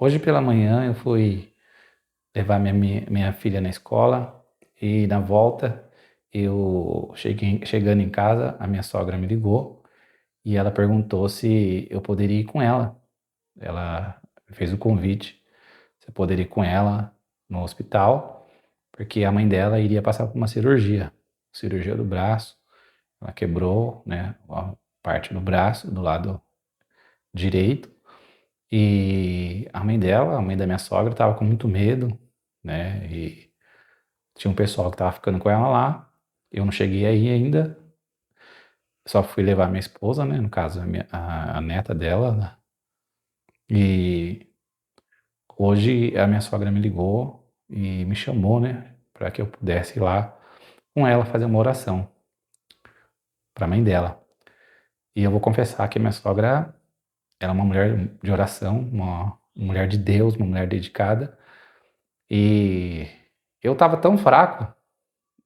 Hoje pela manhã eu fui levar minha filha na escola e na volta chegando em casa, a minha sogra me ligou e ela perguntou se eu poderia ir com ela. Ela fez o convite, se eu poderia ir com ela no hospital, porque a mãe dela iria passar por uma cirurgia do braço. Ela quebrou, né, a parte do braço, do lado direito. E a mãe dela, a mãe da minha sogra, estava com muito medo, né? E tinha um pessoal que estava ficando com ela lá. Eu não cheguei aí ainda, só fui levar minha esposa, né? No caso, a neta dela, né? E hoje a minha sogra me ligou e me chamou, né? Para que eu pudesse ir lá com ela fazer uma oração para a mãe dela. E eu vou confessar que a minha sogra era uma mulher de oração, uma mulher de Deus, uma mulher dedicada. E eu estava tão fraco,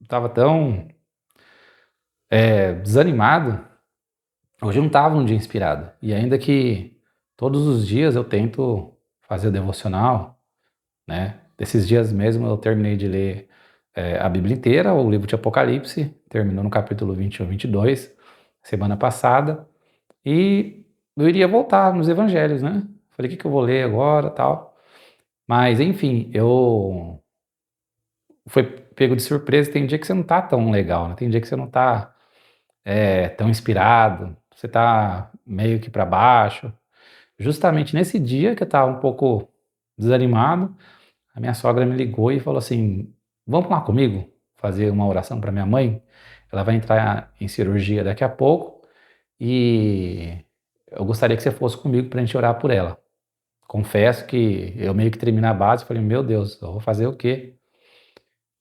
estava tão desanimado. Hoje eu não estava num dia inspirado. E ainda que todos os dias eu tento fazer o devocional, né? Desses dias mesmo eu terminei de ler a Bíblia inteira, o livro de Apocalipse, terminou no capítulo 21, 22, semana passada. E eu iria voltar nos evangelhos, né? Falei, o que eu vou ler agora, tal. Mas, enfim, eu foi pego de surpresa. Tem dia que você não tá tão legal, né? Tem dia que você não tá tão inspirado, você tá meio que para baixo. Justamente nesse dia que eu tava um pouco desanimado, a minha sogra me ligou e falou assim: vamos lá comigo fazer uma oração para minha mãe? Ela vai entrar em cirurgia daqui a pouco e eu gostaria que você fosse comigo para a gente orar por ela. Confesso que eu meio que tremi na base, falei, meu Deus, eu vou fazer o quê?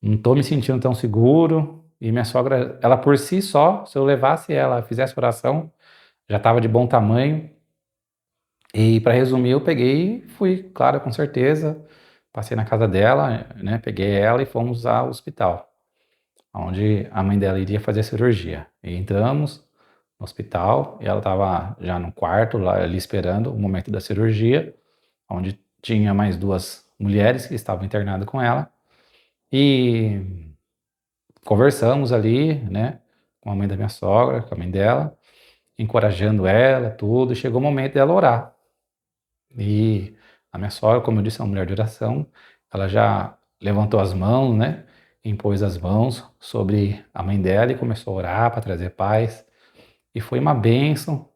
Não tô me sentindo tão seguro. E minha sogra, ela por si só, se eu levasse ela, fizesse oração, já estava de bom tamanho. E para resumir, eu peguei e fui, claro, com certeza. Passei na casa dela, né? Peguei ela e fomos ao hospital, onde a mãe dela iria fazer a cirurgia. E entramos no hospital e ela estava já no quarto, lá ali esperando o momento da cirurgia, onde tinha mais duas mulheres que estavam internadas com ela. E conversamos ali, né, com a mãe da minha sogra, com a mãe dela, encorajando ela, tudo, e chegou o momento dela orar. E a minha sogra, como eu disse, é uma mulher de oração, ela já levantou as mãos, né, impôs as mãos sobre a mãe dela e começou a orar para trazer paz. E foi uma bênção.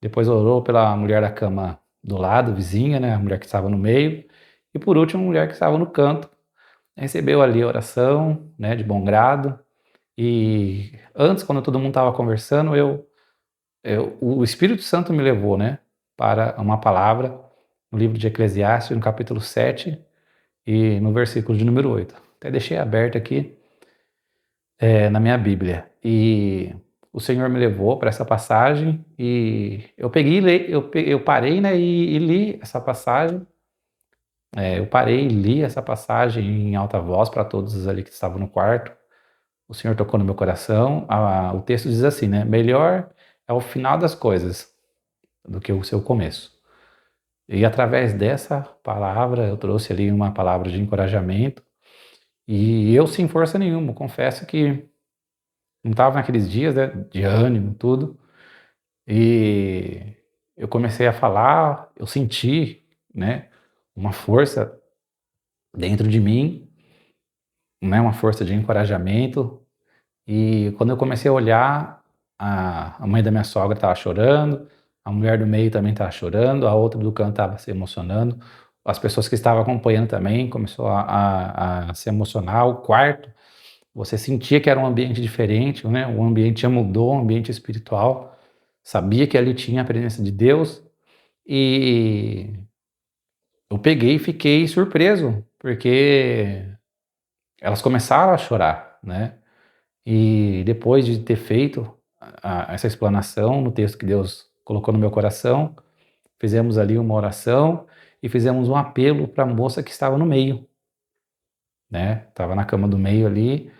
Depois orou pela mulher da cama do lado, vizinha, né, a mulher que estava no meio. E por último, a mulher que estava no canto. Recebeu ali a oração, né, de bom grado. E antes, quando todo mundo estava conversando, o Espírito Santo me levou, né, para uma palavra no livro de Eclesiastes, no capítulo 7 e no versículo de número 8. Até deixei aberto aqui na minha Bíblia. E o Senhor me levou para essa passagem e eu peguei, eu parei, né, e li essa passagem. Eu parei e li essa passagem em alta voz para todos ali que estavam no quarto. O Senhor tocou no meu coração. O texto diz assim, né? Melhor é o final das coisas do que o seu começo. E através dessa palavra, eu trouxe ali uma palavra de encorajamento. E eu, sem força nenhuma, confesso que não estava naqueles dias, né, de ânimo, tudo. E eu comecei a falar, eu senti, né, uma força dentro de mim, né, uma força de encorajamento. E quando eu comecei a olhar, a mãe da minha sogra estava chorando, a mulher do meio também estava chorando, a outra do canto estava se emocionando, as pessoas que estavam acompanhando também começou a se emocionar, o quarto, você sentia que era um ambiente diferente, né? O ambiente já mudou, um ambiente espiritual, sabia que ali tinha a presença de Deus e eu peguei e fiquei surpreso, porque elas começaram a chorar, né? E depois de ter feito essa explanação no texto que Deus colocou no meu coração, fizemos ali uma oração e fizemos um apelo para a moça que estava no meio, né? Estava na cama do meio ali,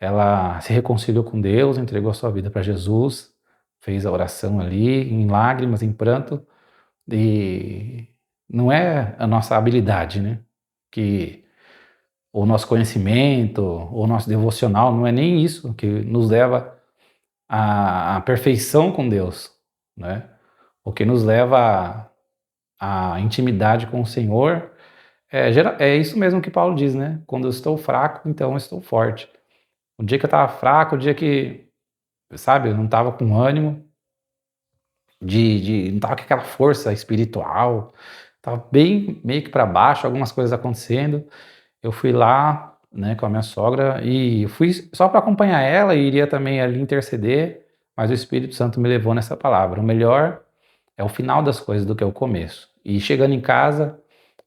ela se reconciliou com Deus, entregou a sua vida para Jesus, fez a oração ali em lágrimas, em pranto, e não é a nossa habilidade, né? Que o nosso conhecimento, o nosso devocional, não é nem isso que nos leva à perfeição com Deus, né? O que nos leva à intimidade com o Senhor é isso mesmo que Paulo diz, né? Quando eu estou fraco, então eu estou forte. O dia que eu estava fraco, o dia que, sabe, eu não estava com ânimo, não estava com aquela força espiritual, estava bem meio que para baixo, algumas coisas acontecendo. Eu fui lá, né, com a minha sogra e fui só para acompanhar ela e iria também ali interceder, mas o Espírito Santo me levou nessa palavra. O melhor é o final das coisas do que o começo. E chegando em casa,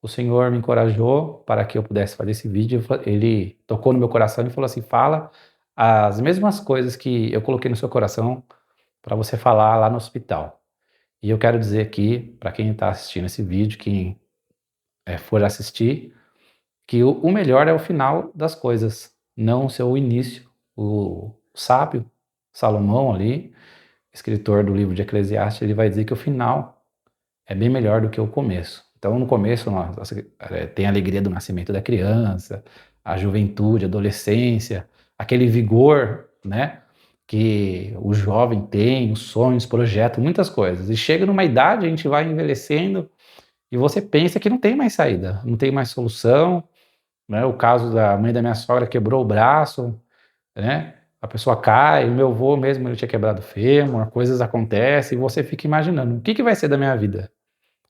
o Senhor me encorajou para que eu pudesse fazer esse vídeo. Ele tocou no meu coração e falou assim: fala as mesmas coisas que eu coloquei no seu coração para você falar lá no hospital. E eu quero dizer aqui, para quem está assistindo esse vídeo, quem for assistir, que o melhor é o final das coisas, não o seu início. O sábio Salomão ali, escritor do livro de Eclesiastes, ele vai dizer que o final é bem melhor do que o começo. Então, no começo, tem a alegria do nascimento da criança, a juventude, a adolescência, aquele vigor, né, que o jovem tem, os sonhos, projetos, muitas coisas. E chega numa idade, a gente vai envelhecendo e você pensa que não tem mais saída, não tem mais solução, né? O caso da mãe da minha sogra quebrou o braço, né? A pessoa cai, o meu avô mesmo, ele tinha quebrado o fêmur, coisas acontecem e você fica imaginando, o que vai ser da minha vida?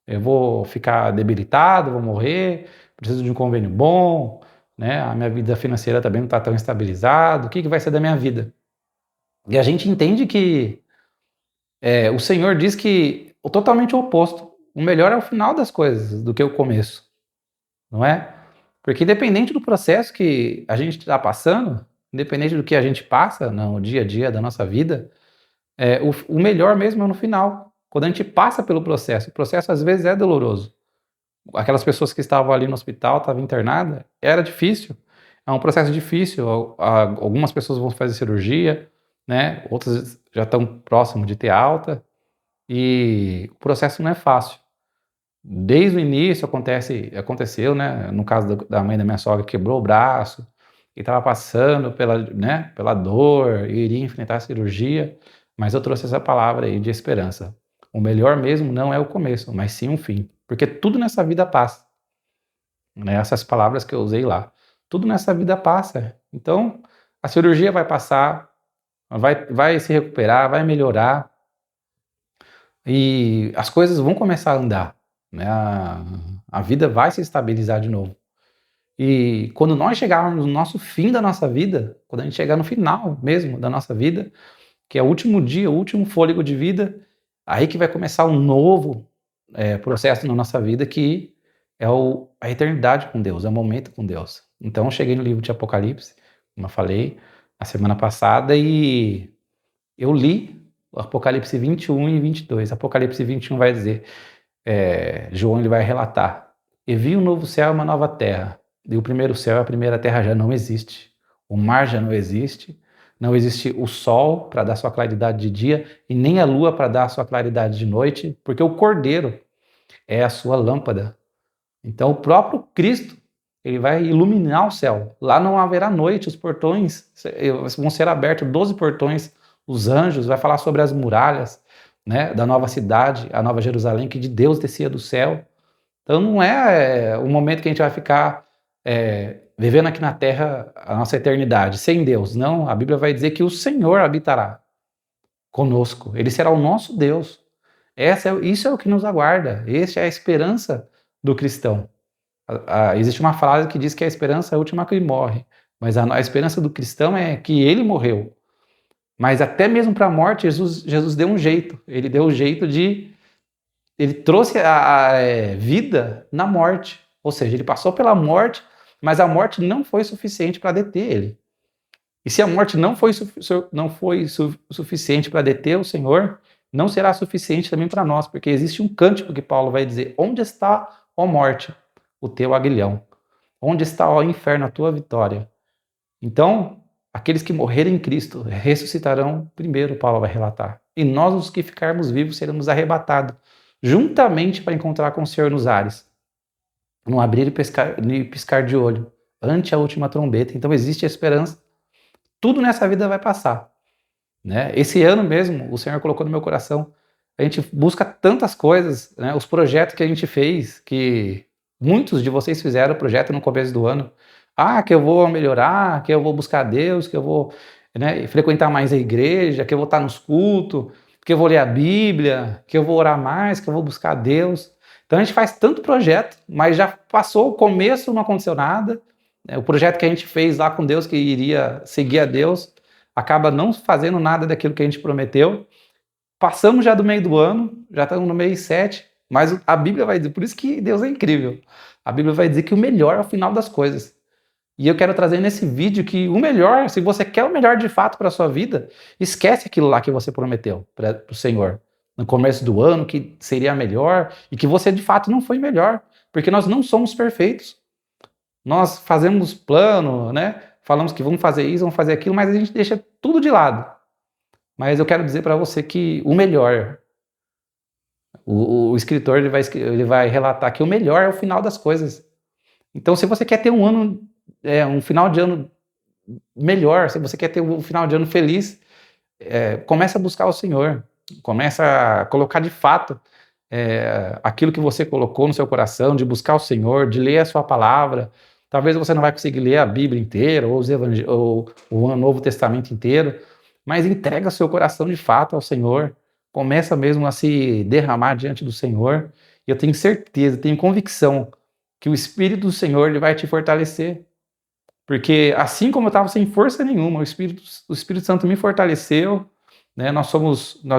Eu vou ficar debilitado, vou morrer, preciso de um convênio bom, né? A minha vida financeira também não está tão estabilizada, o que vai ser da minha vida? E a gente entende que o Senhor diz que o totalmente oposto, o melhor é o final das coisas do que o começo, não é? Porque independente do processo que a gente está passando, independente do que a gente passa no dia a dia da nossa vida, o melhor mesmo é no final, quando a gente passa pelo processo. O processo às vezes é doloroso. Aquelas pessoas que estavam ali no hospital, estavam internadas, era difícil. É um processo difícil. Algumas pessoas vão fazer cirurgia, né? Outras já estão próximo de ter alta. E o processo não é fácil. Desde o início aconteceu, né? No caso da mãe da minha sogra, quebrou o braço e estava passando pela dor e iria enfrentar a cirurgia. Mas eu trouxe essa palavra aí de esperança. O melhor mesmo não é o começo, mas sim o fim. Porque tudo nessa vida passa, né? Essas palavras que eu usei lá. Tudo nessa vida passa. Então, a cirurgia vai passar, vai se recuperar, vai melhorar e as coisas vão começar a andar, né? A vida vai se estabilizar de novo. E quando nós chegarmos no nosso fim da nossa vida, quando a gente chegar no final mesmo da nossa vida, que é o último dia, o último fôlego de vida, aí que vai começar um novo processo na nossa vida, que é a eternidade com Deus, é o momento com Deus. Então eu cheguei no livro de Apocalipse, como eu falei, na semana passada, e eu li o Apocalipse 21 e 22. Apocalipse 21 vai dizer, João ele vai relatar, e vi um novo céu e uma nova terra, e o primeiro céu e a primeira terra já não existe, o mar já não existe o sol para dar sua claridade de dia, e nem a lua para dar sua claridade de noite, porque o Cordeiro é a sua lâmpada. Então o próprio Cristo, ele vai iluminar o céu. Lá não haverá noite, os portões vão ser abertos, 12 portões, os anjos, vai falar sobre as muralhas, né, da nova cidade, a nova Jerusalém, que de Deus descia do céu. Então não é o momento que a gente vai ficar vivendo aqui na terra a nossa eternidade, sem Deus. Não, a Bíblia vai dizer que o Senhor habitará conosco, Ele será o nosso Deus. Isso é o que nos aguarda, essa é a esperança do cristão. Existe uma frase que diz que a esperança é a última que morre, mas a esperança do cristão é que ele morreu. Mas até mesmo para a morte, Jesus deu um jeito, ele deu um jeito ele trouxe a vida na morte, ou seja, ele passou pela morte, mas a morte não foi suficiente para deter ele. E se a morte não foi suficiente para deter o Senhor, não será suficiente também para nós, porque existe um cântico que Paulo vai dizer: onde está, ó morte, o teu aguilhão? Onde está, ó inferno, a tua vitória? Então, aqueles que morrerem em Cristo ressuscitarão primeiro, Paulo vai relatar. E nós, os que ficarmos vivos, seremos arrebatados juntamente para encontrar com o Senhor nos ares. no abrir e piscar de olho, ante a última trombeta. Então existe esperança. Tudo nessa vida vai passar, né? Esse ano mesmo, o Senhor colocou no meu coração. A gente busca tantas coisas, né? Os projetos que a gente fez, que muitos de vocês fizeram projeto no começo do ano. Ah, que eu vou melhorar, que eu vou buscar Deus, que eu vou, né, frequentar mais a igreja, que eu vou estar nos cultos, que eu vou ler a Bíblia, que eu vou orar mais, que eu vou buscar Deus. Então a gente faz tanto projeto, mas já passou o começo, não aconteceu nada. O projeto que a gente fez lá com Deus, que iria seguir a Deus, acaba não fazendo nada daquilo que a gente prometeu. Passamos já do meio do ano, já estamos no mês 7, mas a Bíblia vai dizer, por isso que Deus é incrível. A Bíblia vai dizer que o melhor é o final das coisas. E eu quero trazer nesse vídeo que o melhor, se você quer o melhor de fato para a sua vida, esquece aquilo lá que você prometeu para o Senhor no começo do ano, que seria melhor, e que você de fato não foi melhor, porque nós não somos perfeitos. Nós fazemos plano, né? Falamos que vamos fazer isso, vamos fazer aquilo, mas a gente deixa tudo de lado. Mas eu quero dizer para você que o melhor, o escritor ele vai relatar que o melhor é o final das coisas. Então, se você quer ter um ano, um final de ano melhor, se você quer ter um final de ano feliz, começa a buscar o Senhor, começa a colocar de fato aquilo que você colocou no seu coração, de buscar o Senhor, de ler a sua palavra. Talvez você não vai conseguir ler a Bíblia inteira ou o Novo Testamento inteiro, mas entrega seu coração de fato ao Senhor, começa mesmo a se derramar diante do Senhor, e eu tenho certeza, tenho convicção que o Espírito do Senhor ele vai te fortalecer, porque assim como eu estava sem força nenhuma, o Espírito Santo me fortaleceu, né? Nós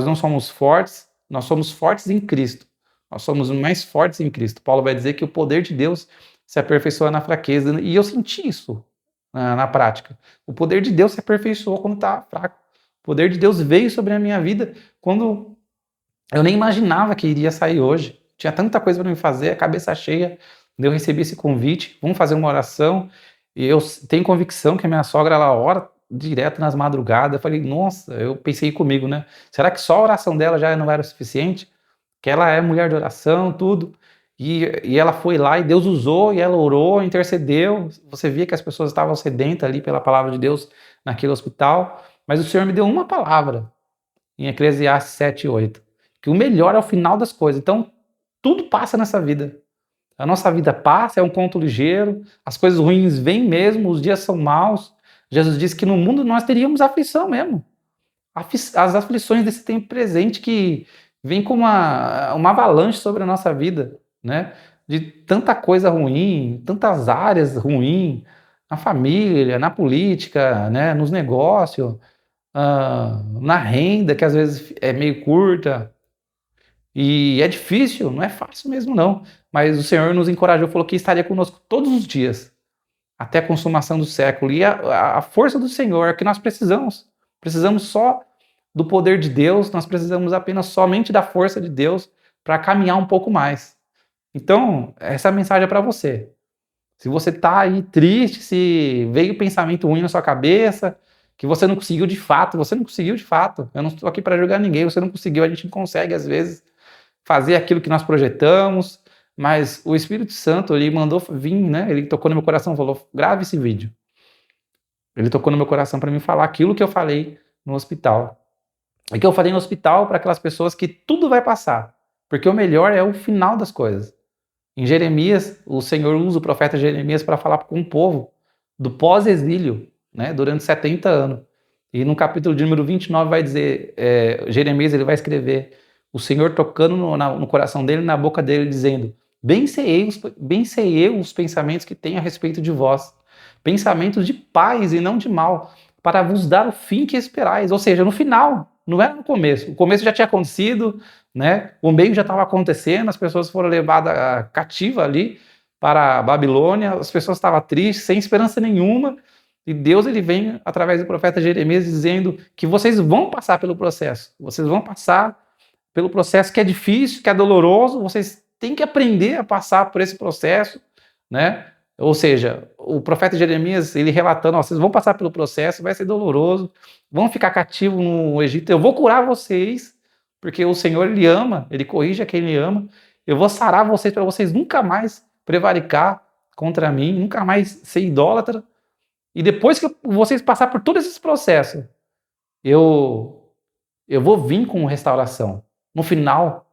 não somos fortes, nós somos fortes em Cristo, nós somos mais fortes em Cristo. Paulo vai dizer que o poder de Deus se aperfeiçoa na fraqueza, e eu senti isso na prática. O poder de Deus se aperfeiçoou quando estava fraco. O poder de Deus veio sobre a minha vida quando eu nem imaginava que iria sair hoje. Tinha tanta coisa para me fazer, a cabeça cheia. Eu recebi esse convite, vamos fazer uma oração. E eu tenho convicção que a minha sogra, ela ora direto nas madrugadas. Eu falei, nossa, eu pensei comigo, né? Será que só a oração dela já não era o suficiente? Que ela é mulher de oração, tudo. E ela foi lá e Deus usou, e ela orou, intercedeu. Você via que as pessoas estavam sedentas ali pela palavra de Deus naquele hospital. Mas o Senhor me deu uma palavra, em Eclesiastes 7:8, que o melhor é o final das coisas. Então, tudo passa nessa vida. A nossa vida passa, é um conto ligeiro, as coisas ruins vêm mesmo, os dias são maus. Jesus disse que no mundo nós teríamos aflição mesmo. As aflições desse tempo presente que vem com uma avalanche sobre a nossa vida, né? De tanta coisa ruim, tantas áreas ruins, na família, na política, né? Nos negócios, na renda, que às vezes é meio curta. E é difícil, não é fácil mesmo não. Mas o Senhor nos encorajou, falou que estaria conosco todos os dias, até a consumação do século. E a força do Senhor é o que nós precisamos. Precisamos só do poder de Deus, nós precisamos apenas somente da força de Deus para caminhar um pouco mais. Então, essa mensagem é para você. Se você está aí triste, se veio pensamento ruim na sua cabeça, que você não conseguiu de fato, você não conseguiu de fato. Eu não estou aqui para julgar ninguém, você não conseguiu, a gente não consegue às vezes fazer aquilo que nós projetamos, mas o Espírito Santo, ele mandou vir, né? Ele tocou no meu coração e falou, grave esse vídeo. Ele tocou no meu coração para mim falar aquilo que eu falei no hospital. E que eu falei no hospital para aquelas pessoas que tudo vai passar, porque o melhor é o final das coisas. Em Jeremias, o Senhor usa o profeta Jeremias para falar com o povo do pós-exílio, né? Durante 70 anos. E no capítulo de número 29 vai dizer, Jeremias ele vai escrever, o Senhor tocando no coração dele, na boca dele, dizendo, bem sei eu os pensamentos que tenho a respeito de vós, pensamentos de paz e não de mal, para vos dar o fim que esperais. Ou seja, no final, não era no começo. O começo já tinha acontecido, né? O meio já estava acontecendo, as pessoas foram levadas cativa ali para a Babilônia, as pessoas estavam tristes, sem esperança nenhuma, e Deus ele vem, através do profeta Jeremias, dizendo que vocês vão passar pelo processo, vocês vão passar pelo processo que é difícil, que é doloroso, vocês têm que aprender a passar por esse processo, né? Ou seja, o profeta Jeremias, ele relatando, ó, vocês vão passar pelo processo, vai ser doloroso, vão ficar cativos no Egito, eu vou curar vocês, porque o Senhor, ele ama, ele corrige a quem ele ama, eu vou sarar vocês para vocês nunca mais prevaricar contra mim, nunca mais ser idólatra. E depois que vocês passar por todo esse processo, eu vou vir com restauração. No final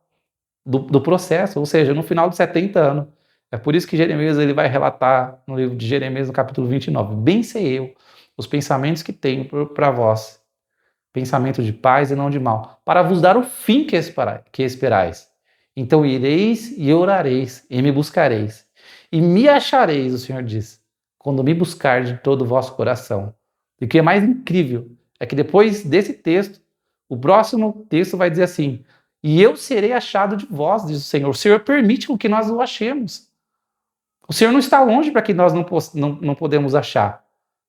do processo, ou seja, no final de 70 anos. É por isso que Jeremias ele vai relatar no livro de Jeremias, no capítulo 29. Bem sei eu os pensamentos que tenho para vós, pensamento de paz e não de mal, para vos dar o fim que esperais. Então ireis e orareis, e me buscareis, e me achareis, o Senhor diz, quando me buscar de todo o vosso coração. E o que é mais incrível é que depois desse texto, o próximo texto vai dizer assim: e eu serei achado de vós, diz o Senhor. O Senhor permite que nós o achemos. O Senhor não está longe para que nós não podemos achar.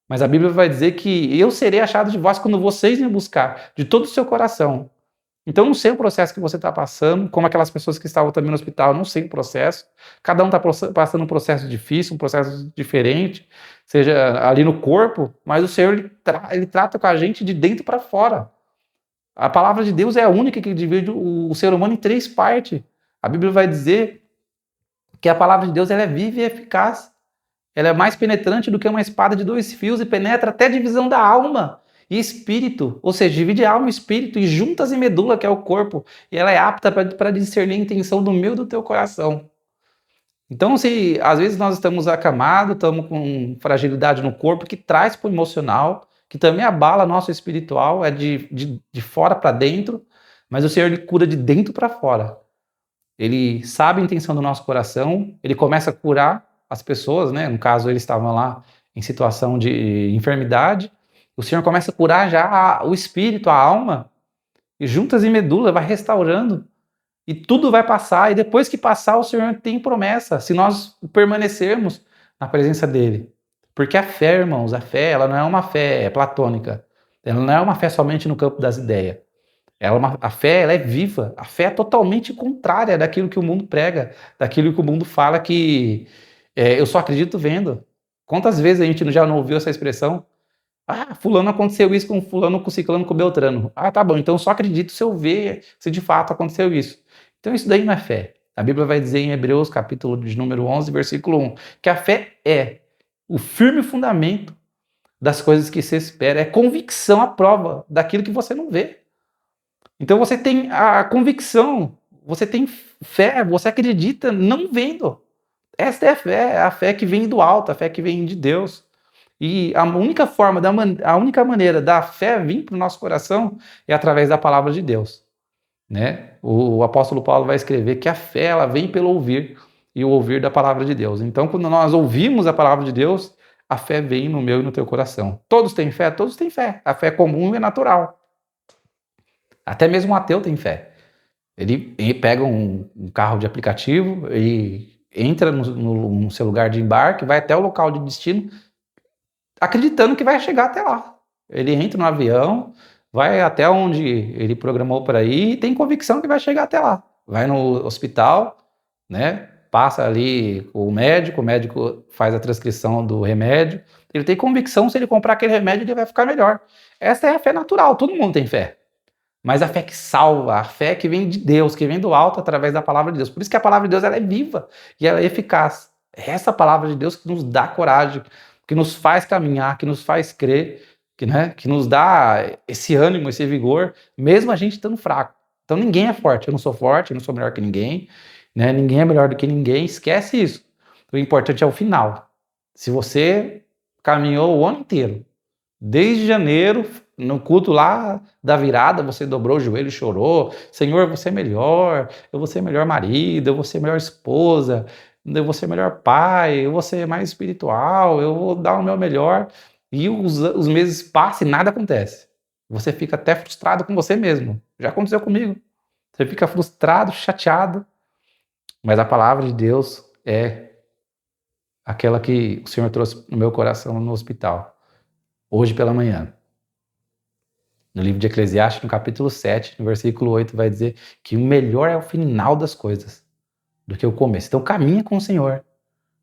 Mas a Bíblia vai dizer que eu serei achado de vós quando vocês me buscar de todo o seu coração. Então, não sei o processo que você está passando, como aquelas pessoas que estavam também no hospital, não sei o processo. Cada um está passando um processo difícil, um processo diferente, seja ali no corpo, mas o Senhor ele trata com a gente de dentro para fora. A palavra de Deus é a única que divide o ser humano em 3 partes. A Bíblia vai dizer que a palavra de Deus ela é viva e eficaz. Ela é mais penetrante do que uma espada de 2 fios e penetra até a divisão da alma e espírito, ou seja, divide alma e espírito e juntas e medula, que é o corpo, e ela é apta para discernir a intenção do meu e do teu coração. Então, se às vezes nós estamos acamados, estamos com fragilidade no corpo, que traz para o emocional, que também abala nosso espiritual, é de fora para dentro, mas o Senhor ele cura de dentro para fora. Ele sabe a intenção do nosso coração, ele começa a curar as pessoas, né? No caso, eles estavam lá em situação de enfermidade, o Senhor começa a curar já o espírito, a alma, e juntas e medula, vai restaurando, e tudo vai passar, e depois que passar, o Senhor tem promessa, se nós permanecermos na presença dEle. Porque a fé, irmãos, a fé, ela não é uma fé platônica, ela não é uma fé somente no campo das ideias. A fé ela é viva, a fé é totalmente contrária daquilo que o mundo prega, daquilo que o mundo fala que eu só acredito vendo. Quantas vezes a gente já não ouviu essa expressão? Ah, fulano aconteceu isso com fulano, com ciclano, com beltrano. Ah, tá bom, então eu só acredito se eu ver se de fato aconteceu isso. Então isso daí não é fé. A Bíblia vai dizer em Hebreus, capítulo de número 11, versículo 1, que a fé é o firme fundamento das coisas que se espera, é convicção, a prova daquilo que você não vê. Então você tem a convicção, você tem fé, você acredita não vendo. Esta é a fé que vem do alto, a fé que vem de Deus. E a única forma, a única maneira da fé vir para o nosso coração é através da palavra de Deus. Né? O apóstolo Paulo vai escrever que a fé ela vem pelo ouvir e o ouvir da palavra de Deus. Então, quando nós ouvimos a palavra de Deus, a fé vem no meu e no teu coração. Todos têm fé? Todos têm fé. A fé é comum e é natural. Até mesmo um ateu tem fé. Ele pega um carro de aplicativo, ele entra no seu lugar de embarque, vai até o local de destino, acreditando que vai chegar até lá. Ele entra no avião, vai até onde ele programou para ir e tem convicção que vai chegar até lá. Vai no hospital, né? Passa ali com o médico faz a transcrição do remédio. Ele tem convicção, se ele comprar aquele remédio, ele vai ficar melhor. Essa é a fé natural, todo mundo tem fé. Mas a fé que salva, a fé que vem de Deus, que vem do alto através da palavra de Deus. Por isso que a palavra de Deus ela é viva e ela é eficaz. É essa palavra de Deus que nos dá coragem, que nos faz caminhar, que nos faz crer, que nos dá esse ânimo, esse vigor, mesmo a gente estando fraco. Então ninguém é forte, eu não sou forte, eu não sou melhor que ninguém, né? Ninguém é melhor do que ninguém, esquece isso. O importante é o final. Se você caminhou o ano inteiro, desde janeiro, no culto lá da virada, você dobrou o joelho e chorou. Senhor, você é melhor, eu vou ser melhor marido, eu vou ser melhor esposa, eu vou ser melhor pai, eu vou ser mais espiritual, eu vou dar o meu melhor. E os meses passam e nada acontece. Você fica até frustrado com você mesmo. Já aconteceu comigo. Você fica frustrado, chateado. Mas a palavra de Deus é aquela que o Senhor trouxe no meu coração no hospital, hoje pela manhã. No livro de Eclesiastes, no capítulo 7, no versículo 8, vai dizer que o melhor é o final das coisas do que o começo. Então caminha com o Senhor,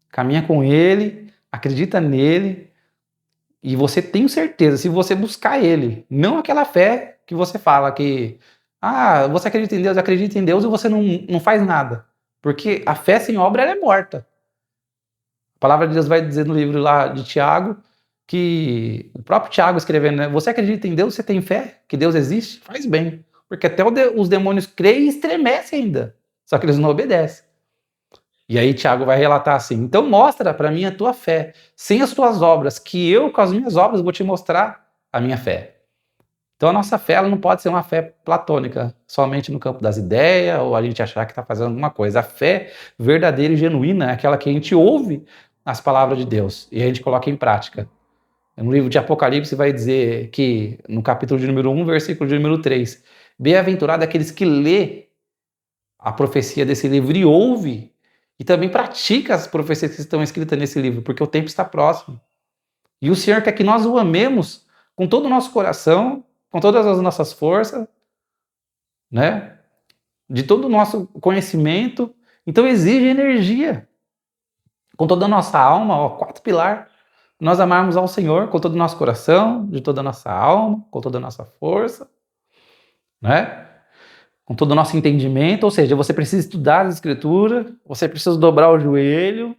caminha com Ele, acredita nele, e você tem certeza, se você buscar Ele, não aquela fé que você fala que você acredita em Deus e você não faz nada. Porque a fé sem obra ela é morta. palavra de Deus vai dizer no livro lá de Tiago, que o próprio Tiago escrevendo, né? Você acredita em Deus? Você tem fé que Deus existe? Faz bem. Porque até os demônios creem e estremecem ainda. Só que eles não obedecem. E aí Tiago vai relatar assim, então mostra para mim a tua fé, sem as tuas obras, que eu com as minhas obras vou te mostrar a minha fé. Então a nossa fé ela não pode ser uma fé platônica, somente no campo das ideias, ou a gente achar que está fazendo alguma coisa. A fé verdadeira e genuína é aquela que a gente ouve as palavras de Deus e a gente coloca em prática. No livro de Apocalipse vai dizer que, no capítulo de número 1, versículo de número 3, bem-aventurado aqueles que lê a profecia desse livro e ouve, e também pratica as profecias que estão escritas nesse livro, porque o tempo está próximo. E o Senhor quer que nós o amemos com todo o nosso coração, com todas as nossas forças, né? De todo o nosso conhecimento. Então exige energia. Com toda a nossa alma, ó, 4 pilares. Nós amarmos ao Senhor com todo o nosso coração, de toda a nossa alma, com toda a nossa força, né? Com todo o nosso entendimento, ou seja, você precisa estudar as Escrituras, você precisa dobrar o joelho,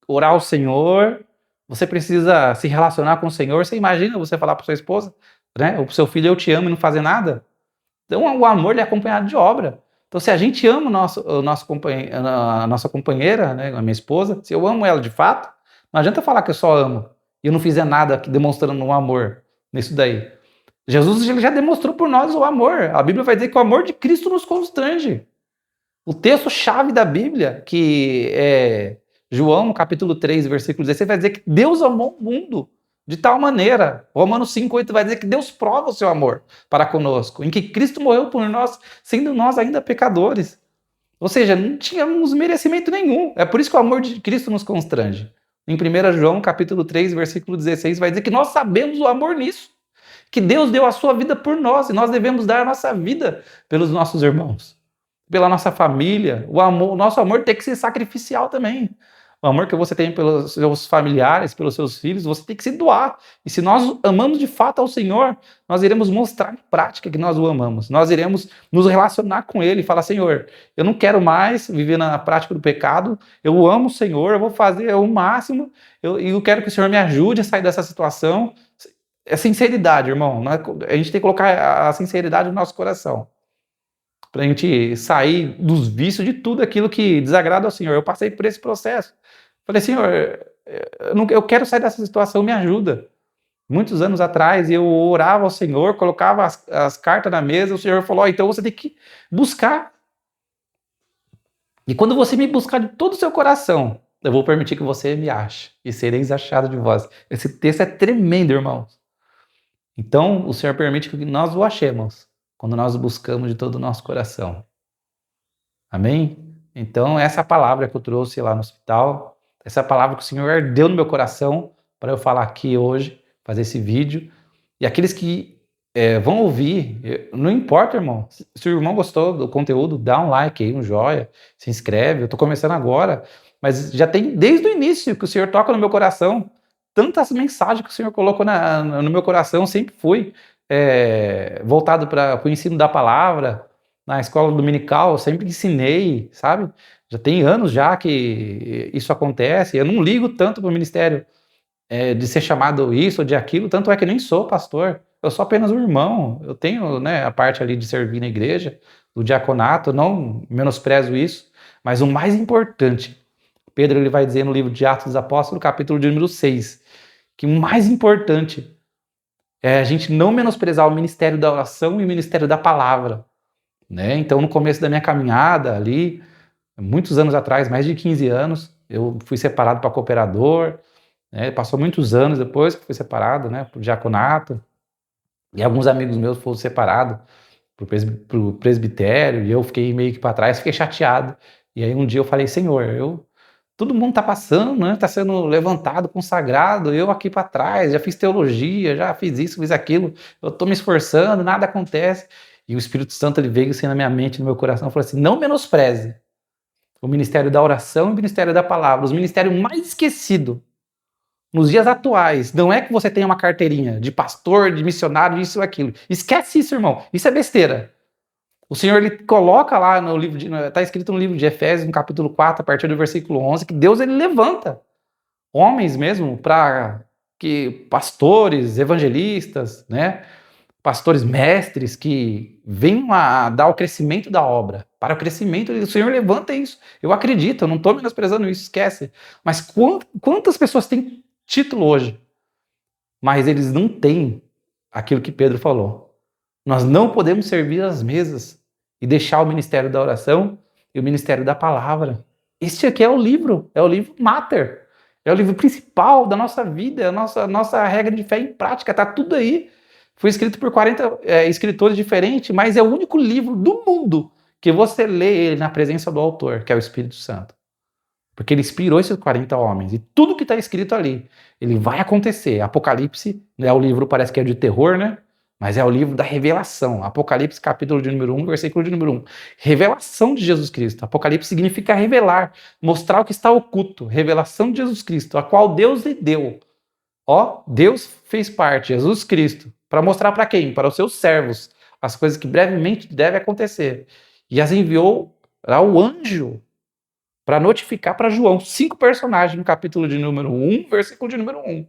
orar ao Senhor, você precisa se relacionar com o Senhor. Você imagina você falar para sua esposa, né, ou para o seu filho, eu te amo, e não fazer nada? Então o amor ele é acompanhado de obra. Então se a gente ama a nossa companheira, né, a minha esposa, se eu amo ela de fato, não adianta falar que eu só amo e eu não fizer nada demonstrando um amor nisso daí. Jesus já demonstrou por nós o amor. A Bíblia vai dizer que o amor de Cristo nos constrange. O texto-chave da Bíblia, que é João, capítulo 3, versículo 16, vai dizer que Deus amou o mundo de tal maneira. Romanos 5:8 vai dizer que Deus prova o seu amor para conosco, em que Cristo morreu por nós, sendo nós ainda pecadores. Ou seja, não tínhamos merecimento nenhum. É por isso que o amor de Cristo nos constrange. Em 1 João, capítulo 3, versículo 16, vai dizer que nós sabemos o amor nisso, que Deus deu a sua vida por nós, e nós devemos dar a nossa vida pelos nossos irmãos, pela nossa família. O nosso amor tem que ser sacrificial também. O amor que você tem pelos seus familiares, pelos seus filhos, você tem que se doar. E se nós amamos de fato ao Senhor, nós iremos mostrar em prática que nós o amamos. Nós iremos nos relacionar com Ele e falar, Senhor, eu não quero mais viver na prática do pecado, eu amo o Senhor, eu vou fazer o máximo, e eu quero que o Senhor me ajude a sair dessa situação. É sinceridade, irmão. A gente tem que colocar a sinceridade no nosso coração, para a gente sair dos vícios de tudo aquilo que desagrada ao Senhor. Eu passei por esse processo. Falei, Senhor, eu quero sair dessa situação, me ajuda. Muitos anos atrás, eu orava ao Senhor, colocava as cartas na mesa, o Senhor falou, então você tem que buscar. E quando você me buscar de todo o seu coração, eu vou permitir que você me ache, e sereis achados de vós. Esse texto é tremendo, irmãos. Então, o Senhor permite que nós o achemos, quando nós o buscamos de todo o nosso coração. Amém? Então, essa palavra que eu trouxe lá no hospital, essa palavra que o Senhor deu no meu coração para eu falar aqui hoje, fazer esse vídeo. E aqueles que vão ouvir, não importa, irmão. Se o irmão gostou do conteúdo, dá um like aí, um joia, se inscreve. Eu estou começando agora, mas já tem desde o início que o Senhor toca no meu coração. Tantas mensagens que o Senhor colocou no meu coração, sempre fui voltado para o ensino da palavra. Na escola dominical, eu sempre ensinei, sabe? Já tem anos já que isso acontece. Eu não ligo tanto para o ministério de ser chamado isso ou de aquilo, tanto é que nem sou pastor. Eu sou apenas um irmão. Eu tenho, né, a parte ali de servir na igreja, do diaconato, não menosprezo isso. Mas o mais importante, Pedro ele vai dizer no livro de Atos dos Apóstolos, capítulo de número 6, que o mais importante é a gente não menosprezar o ministério da oração e o ministério da palavra, né? Então, no começo da minha caminhada ali, muitos anos atrás, mais de 15 anos, eu fui separado para cooperador, né? Passou muitos anos depois que fui separado, né, para o diaconato, e alguns amigos meus foram separados para o presbitério, e eu fiquei meio que para trás, fiquei chateado. E aí um dia eu falei, Senhor, todo mundo está passando, né? Está sendo levantado, consagrado, eu aqui para trás, já fiz teologia, já fiz isso, fiz aquilo, eu estou me esforçando, nada acontece. E o Espírito Santo ele veio assim na minha mente, no meu coração, e falou assim, não menospreze o ministério da oração e o ministério da palavra, os ministérios mais esquecidos nos dias atuais. Não é que você tenha uma carteirinha de pastor, de missionário, isso ou aquilo. Esquece isso, irmão, isso é besteira. O Senhor ele coloca lá no livro, está escrito no livro de Efésios, no capítulo 4, a partir do versículo 11, que Deus ele levanta homens mesmo, para que pastores, evangelistas, né, pastores mestres que venham a dar o crescimento da obra. Para o crescimento, o Senhor levanta isso. Eu acredito, eu não estou menosprezando isso, esquece. Mas quantas pessoas têm título hoje, mas eles não têm aquilo que Pedro falou. Nós não podemos servir às mesas e deixar o ministério da oração e o ministério da palavra. Este aqui é o livro mater, é o livro principal da nossa vida, é a nossa regra de fé em prática, está tudo aí. Foi escrito por 40 escritores diferentes, mas é o único livro do mundo que você lê ele na presença do autor, que é o Espírito Santo. Porque ele inspirou esses 40 homens. E tudo que está escrito ali, ele vai acontecer. Apocalipse, né, o livro parece que é de terror, né? Mas é o livro da revelação. Apocalipse, capítulo de número 1, versículo de número 1. Revelação de Jesus Cristo. Apocalipse significa revelar, mostrar o que está oculto. Revelação de Jesus Cristo, a qual Deus lhe deu. Ó, Deus fez parte, Jesus Cristo, para mostrar para quem? Para os seus servos, as coisas que brevemente devem acontecer. E as enviou ao anjo para notificar para João 5 personagens no capítulo de número 1, versículo de número 1.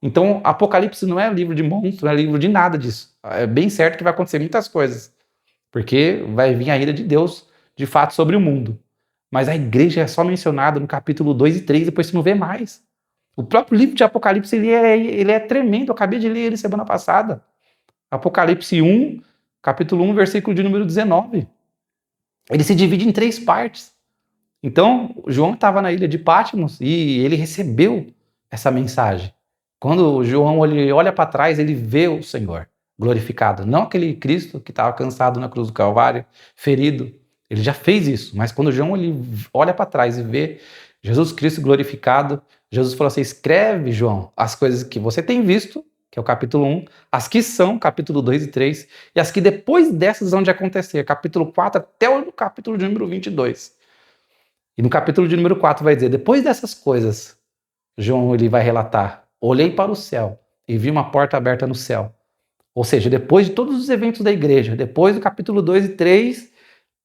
Então, Apocalipse não é livro de monstro, não é livro de nada disso. É bem certo que vai acontecer muitas coisas, porque vai vir a ira de Deus, de fato, sobre o mundo. Mas a igreja é só mencionada no capítulo 2 e 3, depois você não vê mais. O próprio livro de Apocalipse, ele é tremendo, eu acabei de ler ele semana passada. Apocalipse 1, capítulo 1, versículo de número 19. Ele se divide em 3 partes. Então, João estava na ilha de Patmos e ele recebeu essa mensagem. Quando João ele olha para trás, ele vê o Senhor glorificado. Não aquele Cristo que estava cansado na cruz do Calvário, ferido. Ele já fez isso. Mas quando João ele olha para trás e vê Jesus Cristo glorificado, Jesus falou assim, escreve, João, as coisas que você tem visto, que é o capítulo 1, as que são, capítulo 2 e 3, e as que depois dessas vão de acontecer, capítulo 4 até o capítulo de número 22. E no capítulo de número 4 vai dizer, depois dessas coisas, João ele vai relatar, olhei para o céu e vi uma porta aberta no céu. Ou seja, depois de todos os eventos da igreja, depois do capítulo 2 e 3,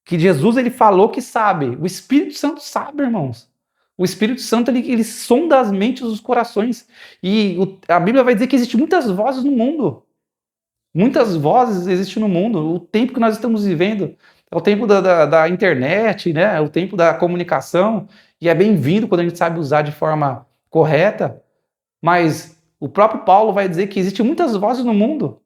que Jesus ele falou que sabe, o Espírito Santo sabe, irmãos. O Espírito Santo ele sonda as mentes e os corações. E a Bíblia vai dizer que existem muitas vozes no mundo. Muitas vozes existem no mundo. O tempo que nós estamos vivendo é o tempo da internet, né? É o tempo da comunicação. E é bem-vindo quando a gente sabe usar de forma correta. Mas o próprio Paulo vai dizer que existem muitas vozes no mundo.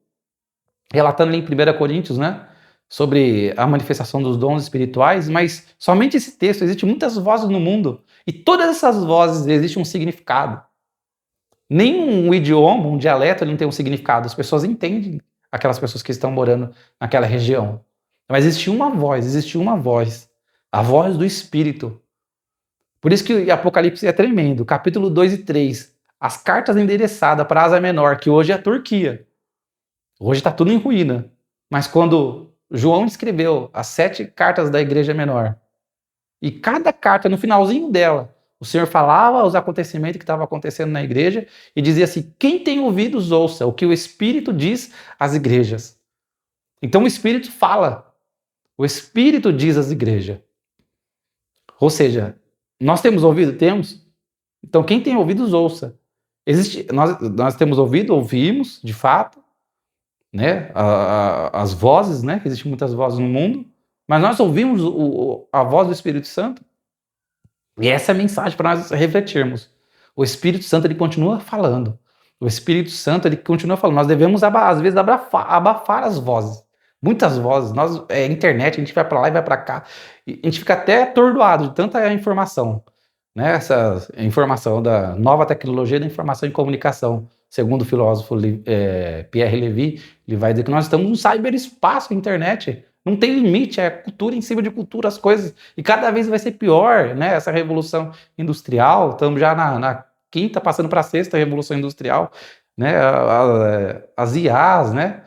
Relatando ali em 1 Coríntios, né? Sobre a manifestação dos dons espirituais. Mas somente esse texto, existem muitas vozes no mundo. E todas essas vozes existem um significado. Nenhum idioma, um dialeto, ele não tem um significado. As pessoas entendem aquelas pessoas que estão morando naquela região. Mas existe uma voz, a voz do Espírito. Por isso que Apocalipse é tremendo. Capítulo 2 e 3, as cartas endereçadas para a Ásia Menor, que hoje é a Turquia. Hoje está tudo em ruína. Mas quando João escreveu as 7 cartas da Igreja Menor, e cada carta, no finalzinho dela, o Senhor falava os acontecimentos que estavam acontecendo na igreja e dizia assim, quem tem ouvidos ouça o que o Espírito diz às igrejas. Então o Espírito fala, o Espírito diz às igrejas. Ou seja, nós temos ouvido? Temos. Então quem tem ouvidos ouça. Nós temos ouvido, ouvimos, de fato, né? As vozes, né? Existem muitas vozes no mundo, mas nós ouvimos a voz do Espírito Santo. E essa é a mensagem para nós refletirmos. O Espírito Santo ele continua falando. O Espírito Santo ele continua falando. Nós devemos, às vezes, abafar as vozes. Muitas vozes. Internet, a gente vai para lá e vai para cá. E a gente fica até atordoado de tanta informação. Né? Essa informação da nova tecnologia da informação e comunicação. Segundo o filósofo Pierre Levy, ele vai dizer que nós estamos num cyberespaço, internet. Não tem limite, é cultura em cima de cultura, as coisas. E cada vez vai ser pior, né? Essa revolução industrial. Estamos já na quinta, passando para a sexta revolução industrial, né? As IAs, né?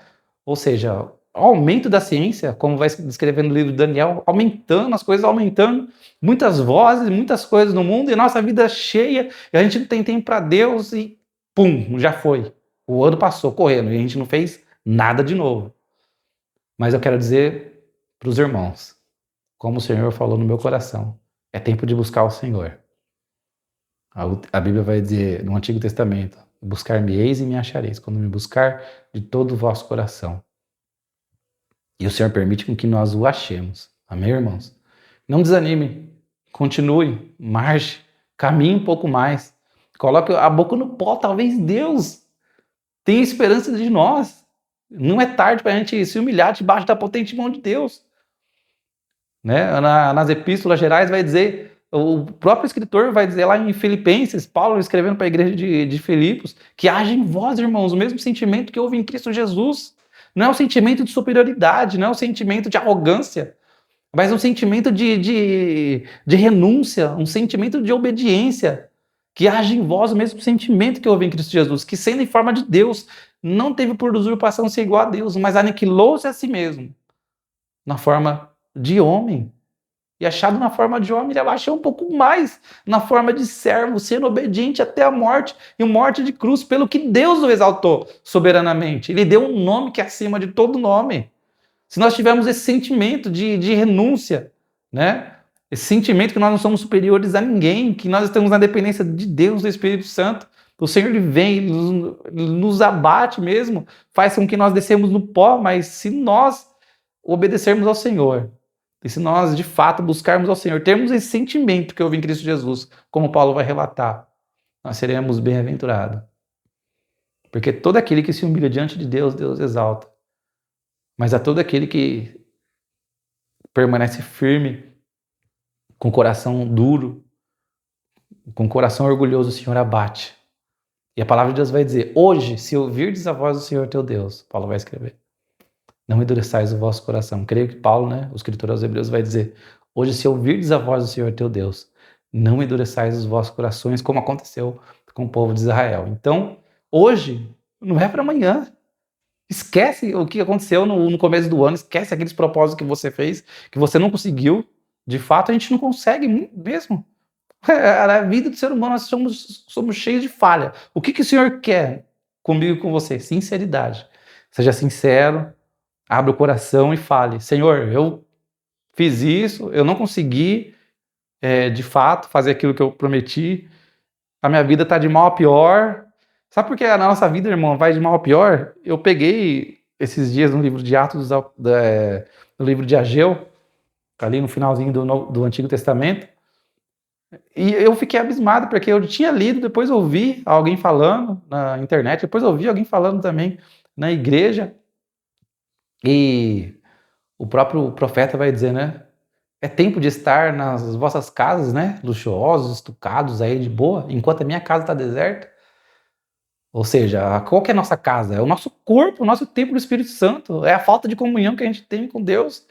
Ou seja, o aumento da ciência, como vai descrever no livro de Daniel, aumentando, as coisas aumentando, muitas vozes, muitas coisas no mundo, e nossa vida cheia, e a gente não tem tempo para Deus, e pum, já foi. O ano passou correndo, e a gente não fez nada de novo. Mas eu quero dizer para os irmãos, como o Senhor falou no meu coração, é tempo de buscar o Senhor. A Bíblia vai dizer no Antigo Testamento: buscar-me-eis e me achareis, quando me buscar de todo o vosso coração. E o Senhor permite com que nós o achemos. Amém, irmãos? Não desanime. Continue. Marche. Caminhe um pouco mais. Coloque a boca no pó. Talvez Deus tenha esperança de nós. Não é tarde para a gente se humilhar debaixo da potente mão de Deus. Né? Nas epístolas gerais vai dizer, o próprio escritor vai dizer lá em Filipenses, Paulo escrevendo para a igreja de Filipos, que haja em vós, irmãos, o mesmo sentimento que houve em Cristo Jesus. Não é um sentimento de superioridade, não é um sentimento de arrogância, mas um sentimento de renúncia, um sentimento de obediência. Que haja em vós o mesmo sentimento que houve em Cristo Jesus, que sendo em forma de Deus, não teve por usurpação ser igual a Deus, mas aniquilou-se a si mesmo, na forma de homem. E achado na forma de homem, ele abaixou um pouco mais na forma de servo, sendo obediente até a morte, e morte de cruz, pelo que Deus o exaltou soberanamente. Ele deu um nome que é acima de todo nome. Se nós tivermos esse sentimento de renúncia, né? Esse sentimento que nós não somos superiores a ninguém, que nós estamos na dependência de Deus, do Espírito Santo, o Senhor ele vem, ele nos abate mesmo, faz com que nós descemos no pó, mas se nós obedecermos ao Senhor, e se nós de fato buscarmos ao Senhor, termos esse sentimento que houve em Cristo Jesus, como Paulo vai relatar, nós seremos bem-aventurados. Porque todo aquele que se humilha diante de Deus, Deus exalta. Mas a todo aquele que permanece firme, com o coração duro, com o coração orgulhoso, o Senhor abate. E a palavra de Deus vai dizer: hoje, se ouvirdes a voz do Senhor teu Deus, Paulo vai escrever, não endureçais o vosso coração. Creio que Paulo, né, o escritor aos Hebreus, vai dizer: hoje, se ouvirdes a voz do Senhor teu Deus, não endureçais os vossos corações, como aconteceu com o povo de Israel. Então, hoje, não é para amanhã. Esquece o que aconteceu no começo do ano, esquece aqueles propósitos que você fez, que você não conseguiu. De fato, a gente não consegue mesmo. A vida do ser humano, nós somos cheios de falha. O que o Senhor quer comigo e com você? Sinceridade. Seja sincero, abra o coração e fale: Senhor, eu fiz isso, eu não consegui, de fato, fazer aquilo que eu prometi. A minha vida está de mal a pior. Sabe por que a nossa vida, irmão, vai de mal a pior? Eu peguei esses dias no livro de Atos, no livro de Ageu, ali no finalzinho do Antigo Testamento, e eu fiquei abismado, porque eu tinha lido, depois ouvi alguém falando na internet, depois ouvi alguém falando também na igreja, e o próprio profeta vai dizer, né? É tempo de estar nas vossas casas, né? Luxuosos, estucados aí de boa, enquanto a minha casa está deserta. Ou seja, qual que é a nossa casa? É o nosso corpo, o nosso templo do Espírito Santo. É a falta de comunhão que a gente tem com Deus.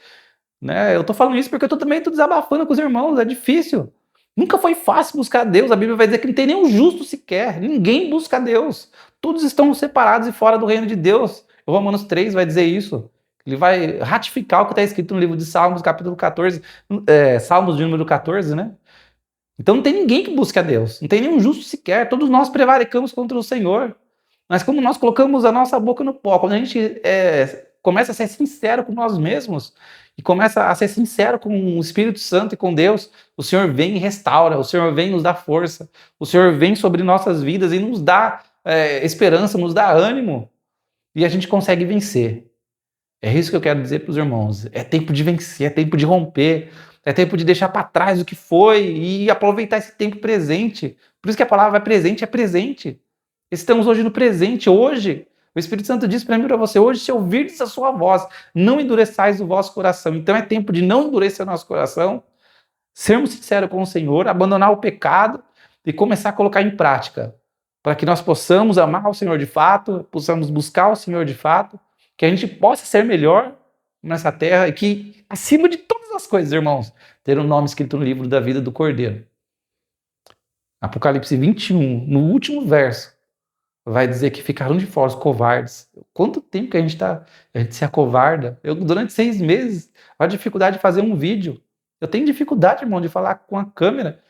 Né? Eu tô falando isso porque eu também tô desabafando com os irmãos. É difícil. Nunca foi fácil buscar Deus. A Bíblia vai dizer que não tem nenhum justo sequer. Ninguém busca Deus. Todos estão separados e fora do reino de Deus. O Romanos 3 vai dizer isso. Ele vai ratificar o que está escrito no livro de Salmos, capítulo 14, Salmos de número 14, né? Então não tem ninguém que busque a Deus, não tem nenhum justo sequer, todos nós prevaricamos contra o Senhor. Mas como nós colocamos a nossa boca no pó, quando a gente começa a ser sincero com nós mesmos, e começa a ser sincero com o Espírito Santo e com Deus, o Senhor vem e restaura, o Senhor vem e nos dá força, o Senhor vem sobre nossas vidas e nos dá esperança, nos dá ânimo, e a gente consegue vencer. É isso que eu quero dizer para os irmãos, é tempo de vencer, é tempo de romper, é tempo de deixar para trás o que foi e aproveitar esse tempo presente. Por isso que a palavra presente é presente. Estamos hoje no presente, hoje. O Espírito Santo diz para mim e para você: hoje, se ouvirdes a sua voz, não endureçais o vosso coração. Então é tempo de não endurecer o nosso coração, sermos sinceros com o Senhor, abandonar o pecado e começar a colocar em prática, para que nós possamos amar o Senhor de fato, possamos buscar o Senhor de fato, que a gente possa ser melhor nessa terra e que, acima de todas as coisas, irmãos, ter um nome escrito no livro da vida do Cordeiro. Apocalipse 21, no último verso, vai dizer que ficaram de fora os covardes. Quanto tempo que a gente se acovarda? Eu, durante 6 meses, a dificuldade de fazer um vídeo. Eu tenho dificuldade, irmão, de falar com a câmera.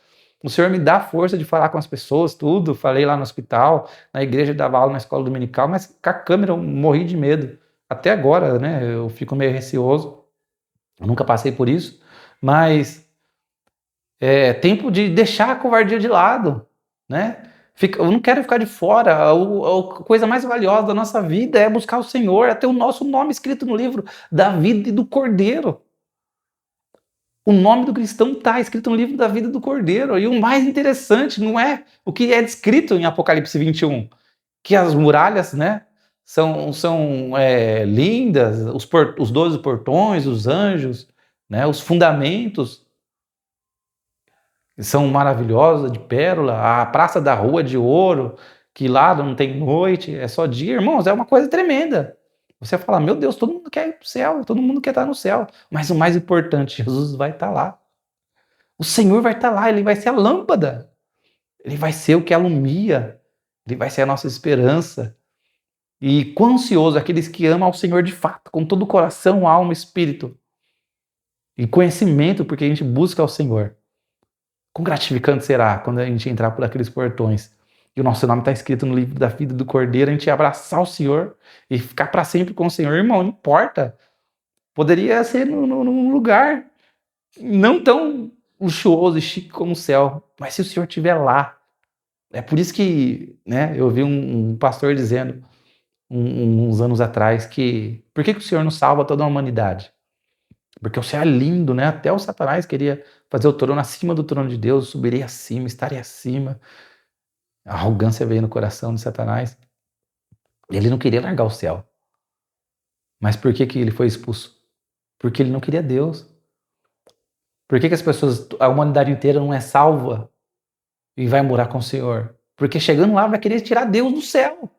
O Senhor me dá força de falar com as pessoas, tudo. Falei lá no hospital, na igreja, dava aula na escola dominical, mas com a câmera eu morri de medo. Até agora, né, eu fico meio receoso. Eu nunca passei por isso, mas é tempo de deixar a covardia de lado. né? Eu não quero ficar de fora. A coisa mais valiosa da nossa vida é buscar o Senhor, é ter o nosso nome escrito no livro da vida e do Cordeiro. O nome do cristão está escrito no livro da vida do Cordeiro. E o mais interessante não é o que é descrito em Apocalipse 21, que as muralhas, né, são lindas, os 12 portões, os anjos, né, os fundamentos são maravilhosos, de pérola, a praça da rua de ouro, que lá não tem noite, é só dia. Irmãos, é uma coisa tremenda. Você fala, meu Deus, todo mundo quer ir para o céu, todo mundo quer estar no céu. Mas o mais importante, Jesus vai estar lá. O Senhor vai estar lá, Ele vai ser a lâmpada. Ele vai ser o que alumia. Ele vai ser a nossa esperança. E quão ansioso aqueles que amam ao Senhor de fato, com todo o coração, alma, espírito. E conhecimento, porque a gente busca ao Senhor. Quão gratificante será quando a gente entrar por aqueles portões e o nosso nome está escrito no livro da vida do Cordeiro, a gente abraçar o Senhor e ficar para sempre com o Senhor. Irmão, não importa. Poderia ser num lugar não tão luxuoso e chique como o céu, mas se o Senhor estiver lá. É por isso que, né, eu vi um pastor dizendo uns anos atrás que por que o Senhor não salva toda a humanidade? Porque o céu é lindo, né? Até o Satanás queria fazer o trono acima do trono de Deus, subiria acima, estaria acima. A arrogância veio no coração de Satanás. Ele não queria largar o céu. Mas por que ele foi expulso? Porque ele não queria Deus. Por que as pessoas, a humanidade inteira não é salva e vai morar com o Senhor? Porque chegando lá vai querer tirar Deus do céu.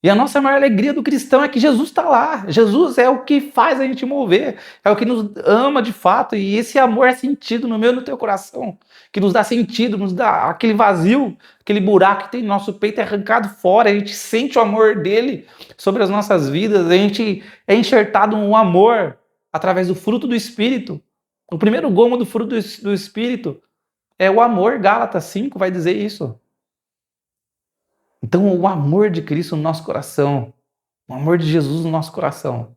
E a nossa maior alegria do cristão é que Jesus está lá. Jesus é o que faz a gente mover, é o que nos ama de fato. E esse amor é sentido no meu e no teu coração, que nos dá sentido, nos dá aquele vazio, aquele buraco que tem no nosso peito é arrancado fora. A gente sente o amor dele sobre as nossas vidas, a gente é enxertado no amor através do fruto do Espírito. O primeiro gomo do fruto do Espírito é o amor. Gálatas 5 vai dizer isso. Então, o amor de Cristo no nosso coração, o amor de Jesus no nosso coração,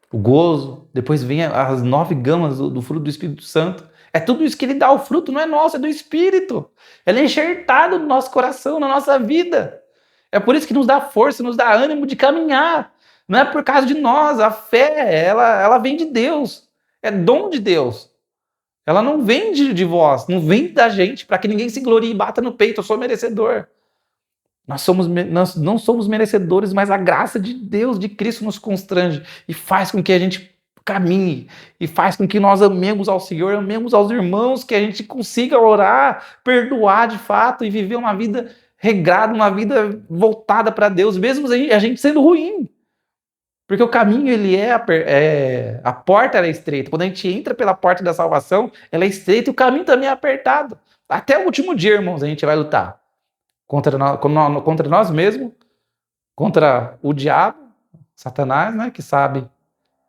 o gozo, depois vem as 9 gamas do fruto do Espírito Santo. É tudo isso que ele dá. O fruto não é nosso, é do Espírito. Ele é enxertado no nosso coração, na nossa vida. É por isso que nos dá força, nos dá ânimo de caminhar. Não é por causa de nós. A fé, ela vem de Deus. É dom de Deus. Ela não vem de vós, não vem da gente, para que ninguém se glorie e bata no peito. Eu sou merecedor. Nós não somos merecedores, mas a graça de Deus, de Cristo, nos constrange e faz com que a gente caminhe, e faz com que nós amemos ao Senhor, amemos aos irmãos, que a gente consiga orar, perdoar de fato e viver uma vida regrada, uma vida voltada para Deus, mesmo a gente sendo ruim. Porque o caminho, a porta é estreita. Quando a gente entra pela porta da salvação, ela é estreita e o caminho também é apertado. Até o último dia, irmãos, a gente vai lutar. Contra nós mesmos, contra o diabo, Satanás, né, que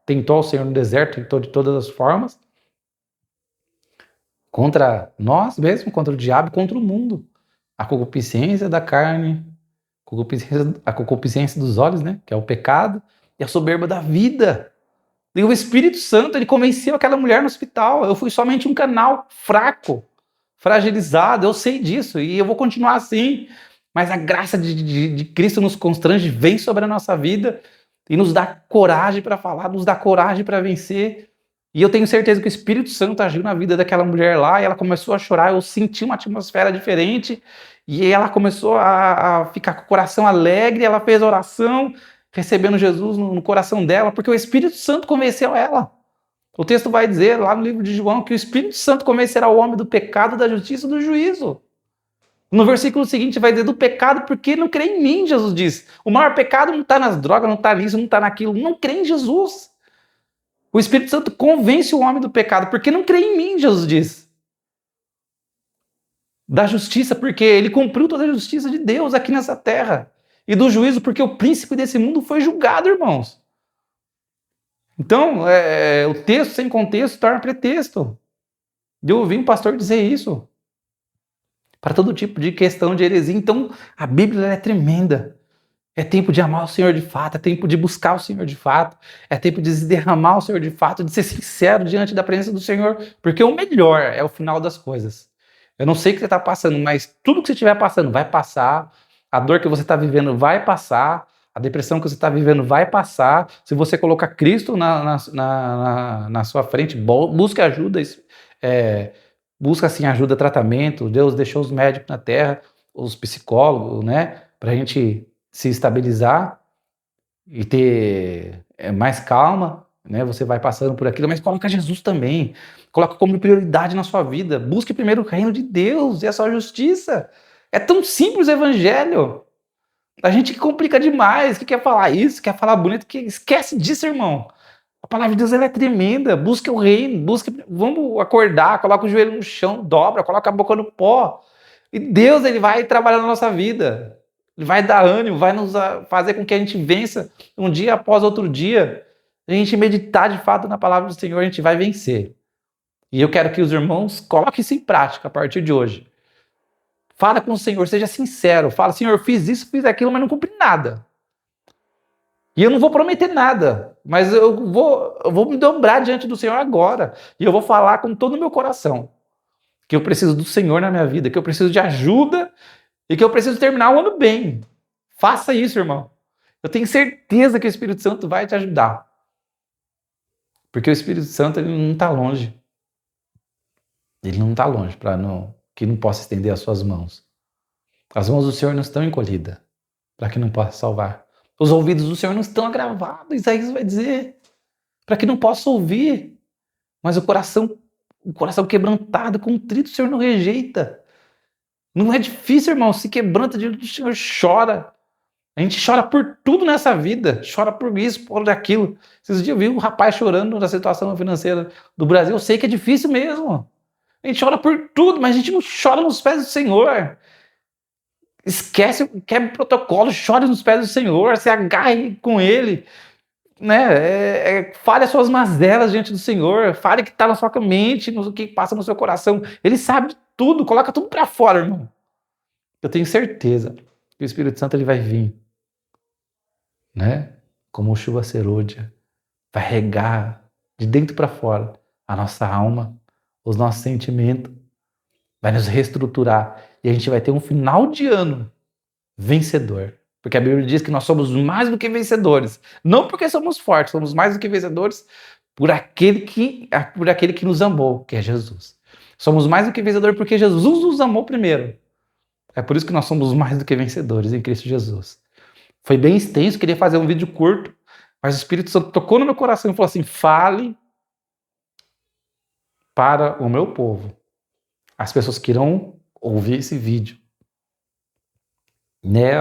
tentou o Senhor no deserto, tentou de todas as formas, contra nós mesmos, contra o diabo, contra o mundo. A concupiscência da carne, a concupiscência dos olhos, né, que é o pecado, e a soberba da vida. E o Espírito Santo, ele convenceu aquela mulher no hospital. Eu fui somente um canal fraco, fragilizado, eu sei disso, e eu vou continuar assim, mas a graça de Cristo nos constrange, vem sobre a nossa vida e nos dá coragem para falar, nos dá coragem para vencer. E eu tenho certeza que o Espírito Santo agiu na vida daquela mulher lá, e ela começou a chorar, eu senti uma atmosfera diferente, e ela começou a ficar com o coração alegre, ela fez a oração, recebendo Jesus no coração dela, porque o Espírito Santo convenceu ela. O texto vai dizer, lá no livro de João, que o Espírito Santo convencerá o homem do pecado, da justiça e do juízo. No versículo seguinte vai dizer do pecado porque não crê em mim, Jesus diz. O maior pecado não está nas drogas, não está nisso, não está naquilo. Não crê em Jesus. O Espírito Santo convence o homem do pecado porque não crê em mim, Jesus diz. Da justiça porque ele cumpriu toda a justiça de Deus aqui nessa terra. E do juízo porque o príncipe desse mundo foi julgado, irmãos. Então, o texto sem contexto torna pretexto. Eu ouvi um pastor dizer isso. Para todo tipo de questão de heresia. Então, a Bíblia é tremenda. É tempo de amar o Senhor de fato, é tempo de buscar o Senhor de fato, é tempo de se derramar o Senhor de fato, de ser sincero diante da presença do Senhor, porque o melhor é o final das coisas. Eu não sei o que você está passando, mas tudo que você estiver passando vai passar. A dor que você está vivendo vai passar. A depressão que você está vivendo vai passar. Se você colocar Cristo na sua frente, busque ajuda, busca assim, ajuda, tratamento. Deus deixou os médicos na terra, os psicólogos, né? Para a gente se estabilizar e ter mais calma, né? Você vai passando por aquilo, mas coloca Jesus também. Coloca como prioridade na sua vida. Busque primeiro o reino de Deus e a sua justiça. É tão simples o evangelho. A gente que complica demais, que quer falar isso, quer falar bonito, que esquece disso, irmão. A palavra de Deus ela é tremenda. Busque o reino, vamos acordar, coloca o joelho no chão, dobra, coloca a boca no pó. E Deus ele vai trabalhar na nossa vida. Ele vai dar ânimo, vai nos fazer com que a gente vença um dia após outro dia. A gente meditar de fato na palavra do Senhor, a gente vai vencer. E eu quero que os irmãos coloquem isso em prática a partir de hoje. Fala com o Senhor, seja sincero. Fala, Senhor, fiz isso, fiz aquilo, mas não cumpri nada. E eu não vou prometer nada, mas eu vou me dobrar diante do Senhor agora. E eu vou falar com todo o meu coração que eu preciso do Senhor na minha vida, que eu preciso de ajuda e que eu preciso terminar o ano bem. Faça isso, irmão. Eu tenho certeza que o Espírito Santo vai te ajudar. Porque o Espírito Santo ele não está longe. Ele não está longe para que não possa estender as suas mãos. As mãos do Senhor não estão encolhidas para que não possa salvar. Os ouvidos do Senhor não estão agravados, Isaías vai dizer, para que não possa ouvir. Mas o coração quebrantado, contrito, o Senhor não rejeita. Não é difícil, irmão, se quebranta diante do Senhor, chora. A gente chora por tudo nessa vida, chora por isso, por aquilo. Esses dias eu vi um rapaz chorando na situação financeira do Brasil, eu sei que é difícil mesmo. A gente chora por tudo, mas a gente não chora nos pés do Senhor. Esquece, quebra o protocolo, chore nos pés do Senhor, se agarre com Ele, né? Fale as suas mazelas diante do Senhor, fale o que está na sua mente, no que passa no seu coração. Ele sabe tudo, coloca tudo para fora, irmão. Eu tenho certeza que o Espírito Santo ele vai vir, né? Como chuva serôdia, vai regar de dentro para fora a nossa alma, os nossos sentimentos, vai nos reestruturar e a gente vai ter um final de ano vencedor. Porque a Bíblia diz que nós somos mais do que vencedores. Não porque somos fortes, somos mais do que vencedores por aquele que nos amou, que é Jesus. Somos mais do que vencedores porque Jesus nos amou primeiro. É por isso que nós somos mais do que vencedores em Cristo Jesus. Foi bem extenso, queria fazer um vídeo curto, mas o Espírito Santo tocou no meu coração e falou assim, fale para o meu povo. As pessoas que irão ouvir esse vídeo. Né,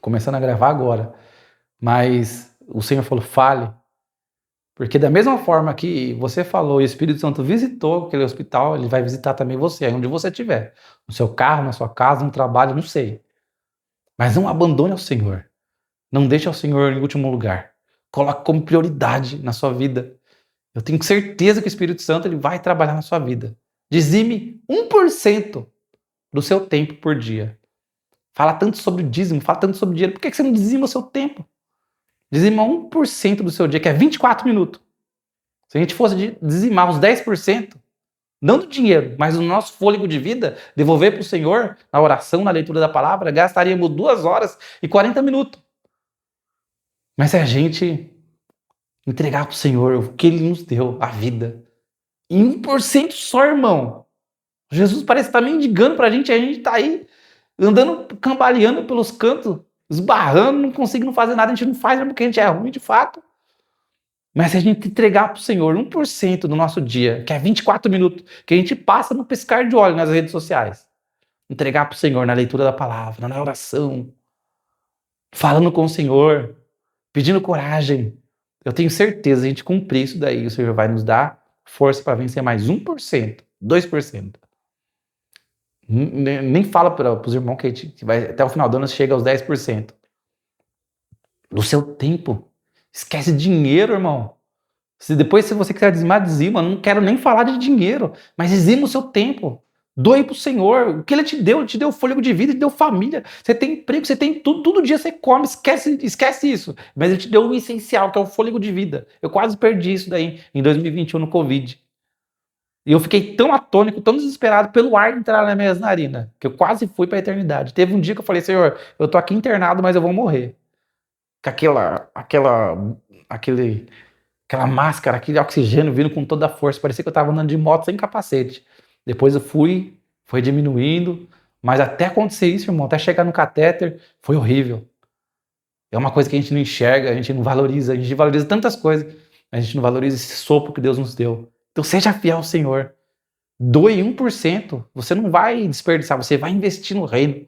começando a gravar agora, mas o Senhor falou, fale, porque da mesma forma que você falou e o Espírito Santo visitou aquele hospital, ele vai visitar também você, onde você estiver, no seu carro, na sua casa, no trabalho, não sei, mas não abandone ao Senhor, não deixe ao Senhor em último lugar, coloque como prioridade na sua vida. Eu tenho certeza que o Espírito Santo ele vai trabalhar na sua vida. Dizime 1% do seu tempo por dia. Fala tanto sobre o dízimo, fala tanto sobre dinheiro. Por que você não dizima o seu tempo? Dizima 1% do seu dia, que é 24 minutos. Se a gente fosse dizimar os 10%, não do dinheiro, mas do nosso fôlego de vida, devolver para o Senhor, na oração, na leitura da palavra, gastaríamos 2 horas e 40 minutos. Mas se a gente entregar para o Senhor o que Ele nos deu, a vida, em 1% só, irmão, Jesus parece estar mendigando para a gente está aí, andando, cambaleando pelos cantos, esbarrando, não conseguindo fazer nada, a gente não faz porque a gente é ruim de fato. Mas se a gente entregar para o Senhor 1% do nosso dia, que é 24 minutos, que a gente passa no piscar de olho nas redes sociais, entregar para o Senhor na leitura da palavra, na oração, falando com o Senhor, pedindo coragem, eu tenho certeza, a gente cumprir isso daí, o Senhor vai nos dar força para vencer mais 1%, 2%. Nem fala para os irmãos que vai, até o final do ano chega aos 10%. Do seu tempo. Esquece dinheiro, irmão. Se você quiser dizimar, dizima. Não quero nem falar de dinheiro. Mas dizima o seu tempo. Doe para o Senhor. O que Ele te deu fôlego de vida, Ele te deu família. Você tem emprego, você tem tudo. Todo dia você come. Esquece isso. Mas Ele te deu o essencial, que é o fôlego de vida. Eu quase perdi isso daí em 2021 no Covid. E eu fiquei tão atônico, tão desesperado pelo ar entrar nas minhas narinas, que eu quase fui para a eternidade. Teve um dia que eu falei, Senhor, eu tô aqui internado, mas eu vou morrer. Com aquela máscara, aquele oxigênio vindo com toda a força. Parecia que eu tava andando de moto sem capacete. Depois eu foi diminuindo. Mas até acontecer isso, irmão, até chegar no catéter, foi horrível. É uma coisa que a gente não enxerga, a gente não valoriza. A gente valoriza tantas coisas, mas a gente não valoriza esse sopro que Deus nos deu. Então seja fiel ao Senhor. Doe 1%. Você não vai desperdiçar, você vai investir no reino.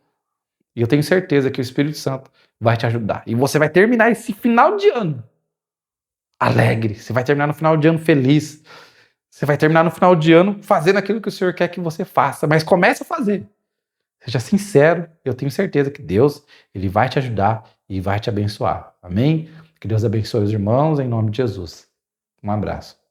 E eu tenho certeza que o Espírito Santo vai te ajudar. E você vai terminar esse final de ano alegre. Você vai terminar no final de ano feliz. Você vai terminar no final de ano fazendo aquilo que o Senhor quer que você faça. Mas comece a fazer. Seja sincero. Eu tenho certeza que Deus, Ele vai te ajudar e vai te abençoar. Amém? Que Deus abençoe os irmãos em nome de Jesus. Um abraço.